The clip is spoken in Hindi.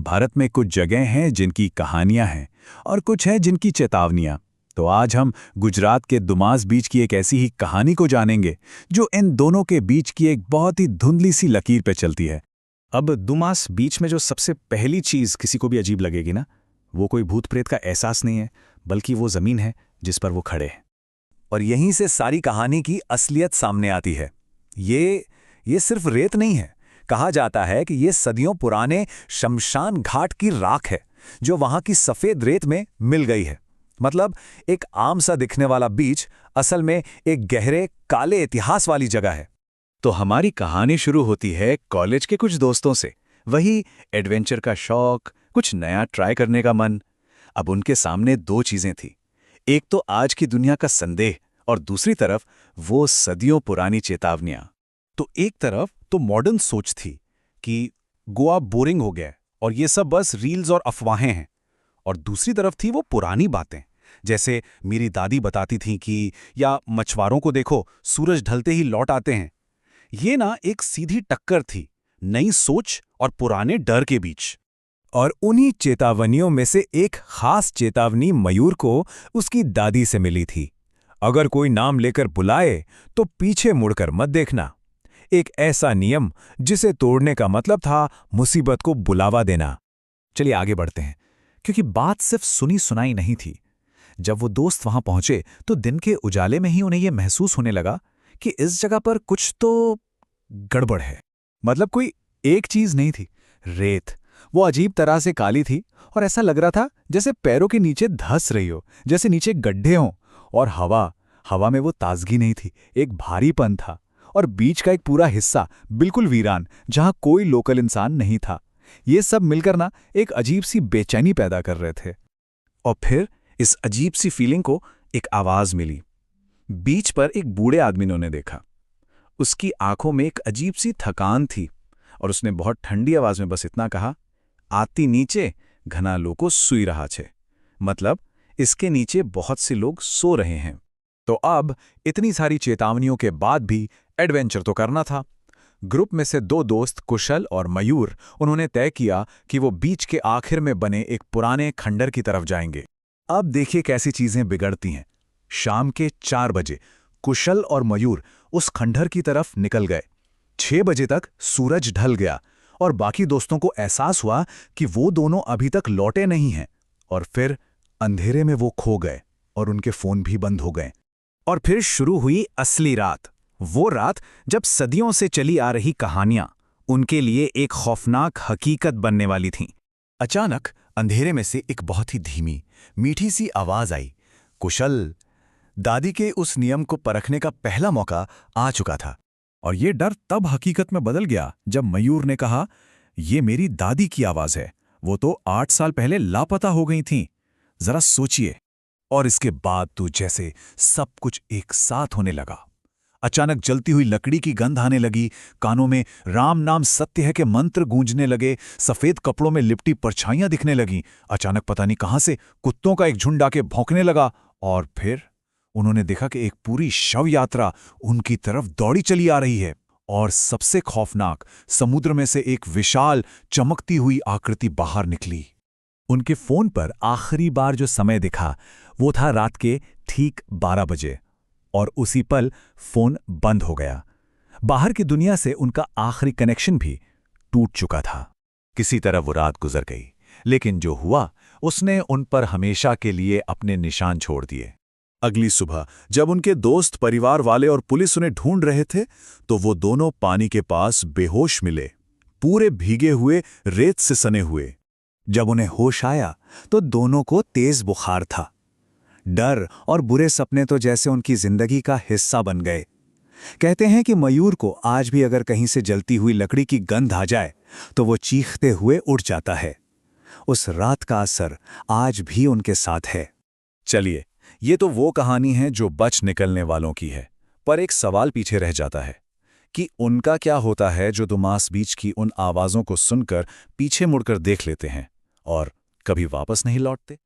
भारत में कुछ जगह हैं जिनकी कहानियां हैं और कुछ हैं जिनकी चेतावनियां। तो आज हम गुजरात के दुमास बीच की एक ऐसी ही कहानी को जानेंगे जो इन दोनों के बीच की एक बहुत ही धुंधली सी लकीर पे चलती है। अब दुमास बीच में जो सबसे पहली चीज किसी को भी अजीब लगेगी ना, वो कोई भूत प्रेत का एहसास नहीं है, बल्कि वो जमीन है जिस पर वो खड़े हैं। और यहीं से सारी कहानी की असलियत सामने आती है। ये सिर्फ रेत नहीं है। कहा जाता है कि ये सदियों पुराने शमशान घाट की राख है जो वहां की सफेद रेत में मिल गई है। मतलब एक आम सा दिखने वाला बीच असल में एक गहरे काले इतिहास वाली जगह है। तो हमारी कहानी शुरू होती है कॉलेज के कुछ दोस्तों से। वही एडवेंचर का शौक, कुछ नया ट्राई करने का मन। अब उनके सामने दो चीजें थी, एक तो आज की दुनिया का संदेह और दूसरी तरफ वो सदियों पुरानी चेतावनियां। तो एक तरफ तो मॉडर्न सोच थी कि गोवा बोरिंग हो गया है और ये सब बस रील्स और अफवाहें हैं, और दूसरी तरफ थी वो पुरानी बातें, जैसे मेरी दादी बताती थीं कि या मछुआरों को देखो सूरज ढलते ही लौट आते हैं। ये ना एक सीधी टक्कर थी नई सोच और पुराने डर के बीच। और उन्हीं चेतावनियों में से एक खास चेतावनी मयूर को उसकी दादी से मिली थी। अगर कोई नाम लेकर बुलाए तो पीछे मुड़कर मत देखना। एक ऐसा नियम जिसे तोड़ने का मतलब था मुसीबत को बुलावा देना। चलिए आगे बढ़ते हैं, क्योंकि बात सिर्फ सुनी सुनाई नहीं थी। जब वो दोस्त वहां पहुंचे तो दिन के उजाले में ही उन्हें यह महसूस होने लगा कि इस जगह पर कुछ तो गड़बड़ है। मतलब कोई एक चीज नहीं थी, रेत वो अजीब तरह से काली थी और ऐसा लग रहा था जैसे पैरों के नीचे धंस रही हो, जैसे नीचे गड्ढे हों। और हवा में वो ताजगी नहीं थी, एक भारीपन था। और बीच का एक पूरा हिस्सा बिल्कुल वीरान, जहां कोई लोकल इंसान नहीं था। ये सब मिलकर ना एक अजीब सी बेचैनी पैदा कर रहे थे। और फिर इस अजीब सी फीलिंग को एक आवाज मिली। बीच पर एक बूढ़े आदमी ने उन्हें देखा। उसकी आंखों में एक अजीब सी थकान थी और उसने बहुत ठंडी आवाज में बस इतना कहा, आती नीचे घना लोको सुई रहा छे। मतलब इसके नीचे बहुत से लोग सो रहे हैं। तो अब इतनी सारी चेतावनियों के बाद भी एडवेंचर तो करना था। ग्रुप में से दो दोस्त कुशल और मयूर, उन्होंने तय किया कि वो बीच के आखिर में बने एक पुराने खंडर की तरफ जाएंगे। अब देखिए कैसी चीजें बिगड़ती हैं। शाम के 4 बजे कुशल और मयूर उस खंडर की तरफ निकल गए। 6 बजे तक सूरज ढल गया और बाकी दोस्तों को एहसास हुआ कि वो दोनों अभी तक लौटे नहीं हैं। और फिर अंधेरे में वो खो गए और उनके फोन भी बंद हो गए। और फिर शुरू हुई असली रात। वो रात जब सदियों से चली आ रही कहानियां उनके लिए एक खौफनाक हकीकत बनने वाली थीं। अचानक अंधेरे में से एक बहुत ही धीमी, मीठी सी आवाज आई। कुशल, दादी के उस नियम को परखने का पहला मौका आ चुका था। और ये डर तब हकीकत में बदल गया जब मयूर ने कहा, ये मेरी दादी की आवाज है, वो तो 8 साल पहले लापता हो गई थीं। जरा सोचिए। और इसके बाद तो जैसे सब कुछ एक साथ होने लगा। अचानक जलती हुई लकड़ी की गंध आने लगी, कानों में राम नाम सत्य है के मंत्र गूंजने लगे, सफेद कपड़ों में लिपटी परछाइयां दिखने लगीं। अचानक पता नहीं कहां से कुत्तों का एक झुंड आके भौंकने लगा और फिर उन्होंने देखा कि एक पूरी शव यात्रा उनकी तरफ दौड़ी चली आ रही है। और सबसे खौफनाक, समुद्र में से एक विशाल चमकती हुई आकृति बाहर निकली। उनके फोन पर आखिरी बार जो समय दिखा वो था रात के ठीक 12 बजे, और उसी पल फोन बंद हो गया। बाहर की दुनिया से उनका आखिरी कनेक्शन भी टूट चुका था। किसी तरह वो रात गुजर गई, लेकिन जो हुआ उसने उन पर हमेशा के लिए अपने निशान छोड़ दिए। अगली सुबह जब उनके दोस्त, परिवार वाले और पुलिस उन्हें ढूंढ रहे थे तो वो दोनों पानी के पास बेहोश मिले, पूरे भीगे हुए, रेत से सने हुए। जब उन्हें होश आया तो दोनों को तेज बुखार था। डर और बुरे सपने तो जैसे उनकी जिंदगी का हिस्सा बन गए। कहते हैं कि मयूर को आज भी अगर कहीं से जलती हुई लकड़ी की गंध आ जाए तो वो चीखते हुए उठ जाता है। उस रात का असर आज भी उनके साथ है। चलिए, ये तो वो कहानी है जो बच निकलने वालों की है, पर एक सवाल पीछे रह जाता है कि उनका क्या होता है जो दुमास बीच की उन आवाज़ों को सुनकर पीछे मुड़कर देख लेते हैं और कभी वापस नहीं लौटते।